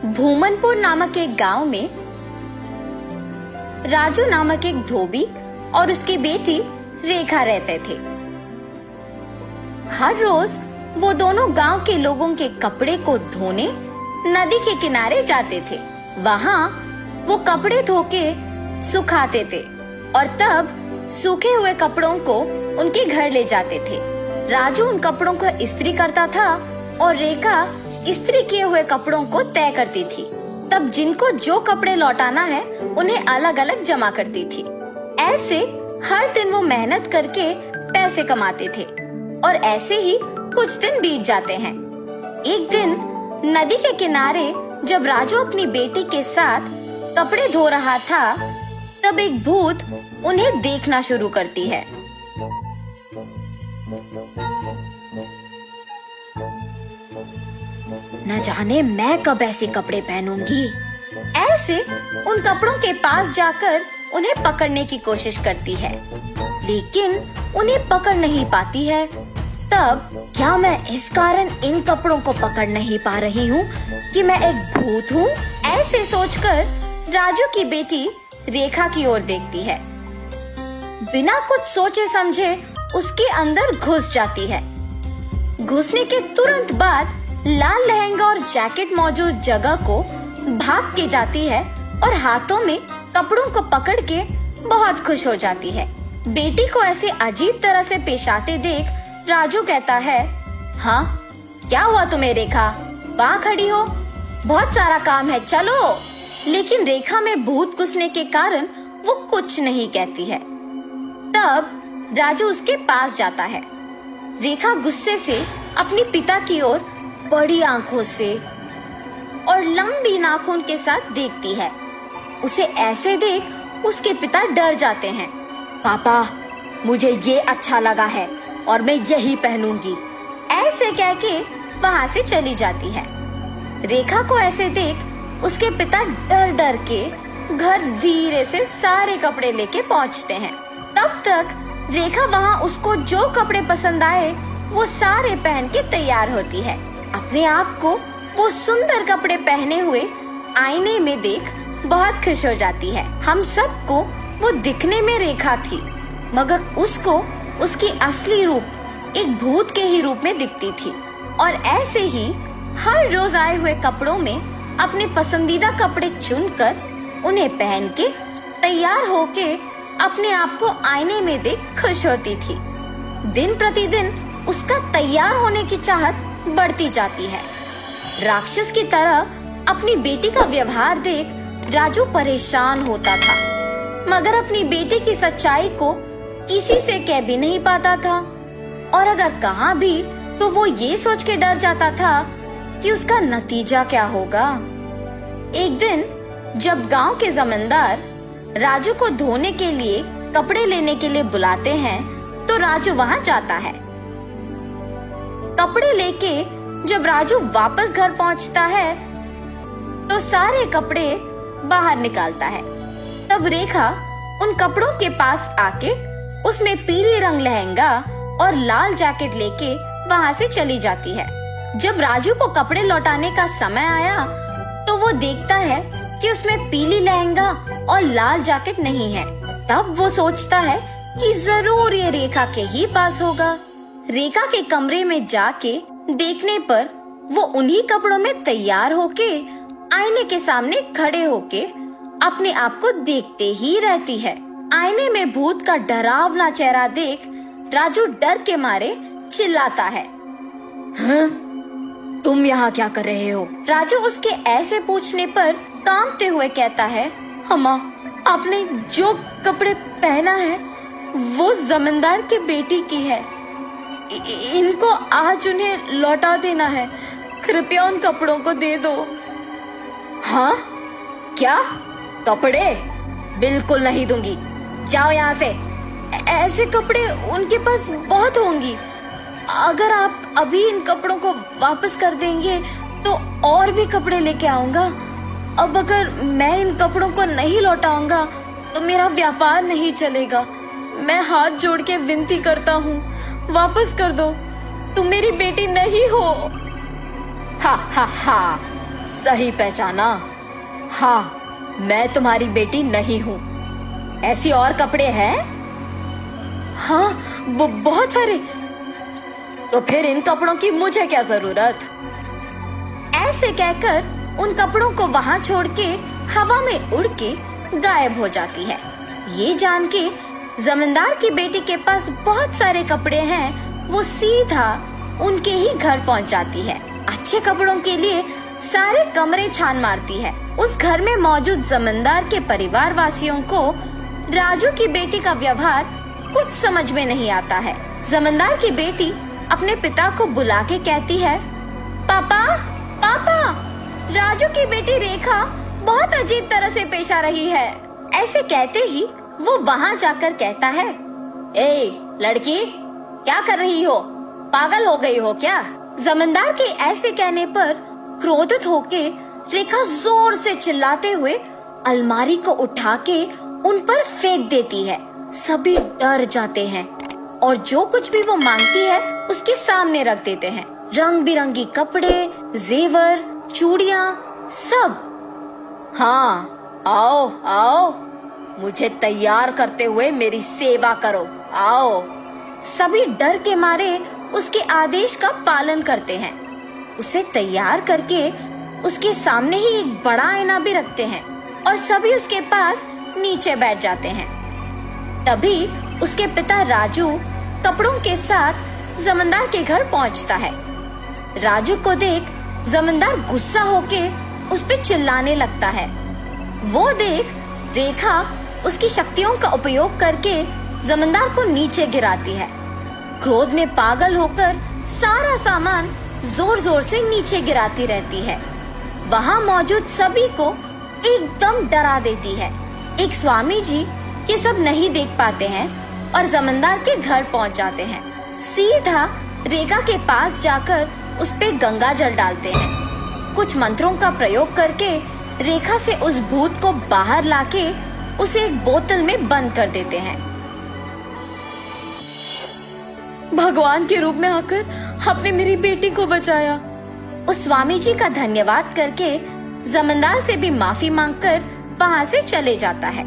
भूमनपुर नामक एक गांव में राजू नामक एक धोबी और उसकी बेटी रेखा रहते थे। हर रोज वो दोनों गांव के लोगों के कपड़े को धोने नदी के किनारे जाते थे। वहाँ वो कपड़े धो के सुखाते थे और तब सूखे हुए कपड़ों को उनके घर ले जाते थे। राजू उन कपड़ों को इस्त्री करता था और रेखा इस्त्री किए हुए कपड़ों को तय करती थी। तब जिनको जो कपड़े लौटाना है उन्हें अलग अलग जमा करती थी। ऐसे हर दिन वो मेहनत करके पैसे कमाते थे और ऐसे ही कुछ दिन बीत जाते हैं। एक दिन नदी के किनारे जब राजू अपनी बेटी के साथ कपड़े धो रहा था, तब एक भूत उन्हें देखना शुरू करती है। न जाने मैं कब ऐसे कपड़े पहनूंगी। ऐसे उन कपड़ों के पास जाकर उन्हें पकड़ने की कोशिश करती है, लेकिन उन्हें पकड़ नहीं पाती है। तब क्या मैं इस कारण इन कपड़ों को पकड़ नहीं पा रही हूँ कि मैं एक भूत हूँ? ऐसे सोचकर राजू की बेटी रेखा की ओर देखती है। बिना कुछ सोचे समझे उसके अंदर घुस जाती है। घुसने के तुरंत बाद लाल लहंगा और जैकेट मौजूद जगह को भाग के जाती है और हाथों में कपड़ों को पकड़ के बहुत खुश हो जाती है। बेटी को ऐसे अजीब तरह से पेश आते देख राजू कहता है, हाँ क्या हुआ तुम्हें रेखा? वहाँ खड़ी हो, बहुत सारा काम है, चलो। लेकिन रेखा में भूत घुसने के कारण वो कुछ नहीं कहती है। तब राजू उसके पास जाता है। रेखा गुस्से से अपनी पिता की ओर बड़ी आंखों से और लंबी नाखून के साथ देखती है। उसे ऐसे देख उसके पिता डर जाते हैं। पापा, मुझे ये अच्छा लगा है और मैं यही पहनूंगी, ऐसे कह के वहाँ से चली जाती है। रेखा को ऐसे देख उसके पिता डर डर के घर धीरे से सारे कपड़े लेके पहुँचते हैं। तब तक रेखा वहाँ उसको जो कपड़े पसंद आए वो सारे पहन के तैयार होती है। अपने आप को वो सुंदर कपड़े पहने हुए आईने में देख बहुत खुश हो जाती है। हम सबको वो दिखने में रेखा थी, मगर उसको उसकी असली रूप एक भूत के ही रूप में दिखती थी। और ऐसे ही हर रोज आए हुए कपड़ों में अपने पसंदीदा कपड़े चुनकर उन्हें पहन के तैयार होके अपने आप को आईने में देख खुश होती थी। दिन प्रतिदिन उसका तैयार होने की चाहत बढ़ती जाती है। राक्षस की तरह अपनी बेटी का व्यवहार देख राजू परेशान होता था, मगर अपनी बेटी की सच्चाई को किसी से कह भी नहीं पाता था, और अगर कहा भी तो वो ये सोच के डर जाता था कि उसका नतीजा क्या होगा। एक दिन जब गांव के जमींदार राजू को धोने के लिए कपड़े लेने के लिए बुलाते हैं, तो राजू वहां जाता है। कपड़े लेके जब राजू वापस घर पहुंचता है तो सारे कपड़े बाहर निकालता है। तब रेखा उन कपड़ों के पास आके उसमें पीले रंग लहंगा और लाल जैकेट लेके वहां से चली जाती है। जब राजू को कपड़े लौटाने का समय आया तो वो देखता है कि उसमें पीली लहंगा और लाल जैकेट नहीं है। तब वो सोचता है कि जरूर ये रेखा के ही पास होगा। रेखा के कमरे में जाके देखने पर वो उन्हीं कपड़ों में तैयार होके आईने के सामने खड़े होके अपने आप को देखते ही रहती है। आईने में भूत का डरावना चेहरा देख राजू डर के मारे चिल्लाता है, हाँ? तुम यहाँ क्या कर रहे हो? राजू उसके ऐसे पूछने पर कांपते हुए कहता है, अम्मा, आपने जो कपड़े पहना है वो जमींदार की बेटी की है। इनको आज उन्हें लौटा देना है, कृपया उन कपड़ों को दे दो। हाँ? क्या? कपड़े? बिल्कुल नहीं दूंगी, जाओ यहाँ से। ऐसे कपड़े उनके पास बहुत होंगी, अगर आप अभी इन कपड़ों को वापस कर देंगे तो और भी कपड़े लेके आऊंगा। अब अगर मैं इन कपड़ों को नहीं लौटाऊंगा तो मेरा व्यापार नहीं चलेगा। मैं हाथ जोड़ के विनती करता हूँ, वापस कर दो, तुम मेरी बेटी नहीं हो। हा हा हा, सही पहचाना। हाँ, मैं तुम्हारी बेटी नहीं हूँ। ऐसी और कपड़े हैं? हाँ, बहुत सारे। तो फिर इन कपड़ों की मुझे क्या जरूरत? ऐसे कहकर उन कपड़ों को वहां छोड़ के हवा में उड़ के गायब हो जाती है। ये जान के जमींदार की बेटी के पास बहुत सारे कपड़े हैं, वो सीधा उनके ही घर पहुंच जाती है। अच्छे कपड़ों के लिए सारे कमरे छान मारती है। उस घर में मौजूद जमींदार के परिवार वासियों को राजू की बेटी का व्यवहार कुछ समझ में नहीं आता है। जमींदार की बेटी अपने पिता को बुला के कहती है, पापा पापा, राजू की बेटी रेखा बहुत अजीब तरह से पेश आ रही है। ऐसे कहते ही वो वहाँ जाकर कहता है, ए लड़की, क्या कर रही हो? पागल हो गई हो क्या? जमींदार के ऐसे कहने पर क्रोधित होके रेखा जोर से चिल्लाते हुए अलमारी को उठा के उन पर फेंक देती है। सभी डर जाते हैं और जो कुछ भी वो मांगती है उसके सामने रख देते हैं। रंग बिरंगी कपड़े, जेवर, चूड़ियाँ, सब। हाँ, आओ आओ, मुझे तैयार करते हुए मेरी सेवा करो, आओ। सभी डर के मारे उसके आदेश का पालन करते हैं। उसे तैयार करके उसके सामने ही एक बड़ा आईना भी रखते हैं और सभी उसके पास नीचे बैठ जाते हैं। तभी उसके पिता राजू कपड़ों के साथ जमींदार के घर पहुंचता है। राजू को देख जमींदार गुस्सा होके उस पे चिल्लाने लगता है। वो देख रेखा उसकी शक्तियों का उपयोग करके जमींदार को नीचे गिराती है। क्रोध में पागल होकर सारा सामान जोर जोर से नीचे गिराती रहती है। वहाँ मौजूद सभी को एकदम डरा देती है। एक स्वामी जी ये सब नहीं देख पाते हैं और जमींदार के घर पहुँच जाते हैं। सीधा रेखा के पास जाकर उस पे गंगा जल डालते हैं। कुछ मंत्रों का प्रयोग करके रेखा से उस भूत को बाहर लाके उसे एक बोतल में बंद कर देते हैं। भगवान के रूप में आकर आपने मेरी बेटी को बचाया। उस स्वामी जी का धन्यवाद करके जमींदार से भी माफी मांगकर वहाँ से चले जाता है।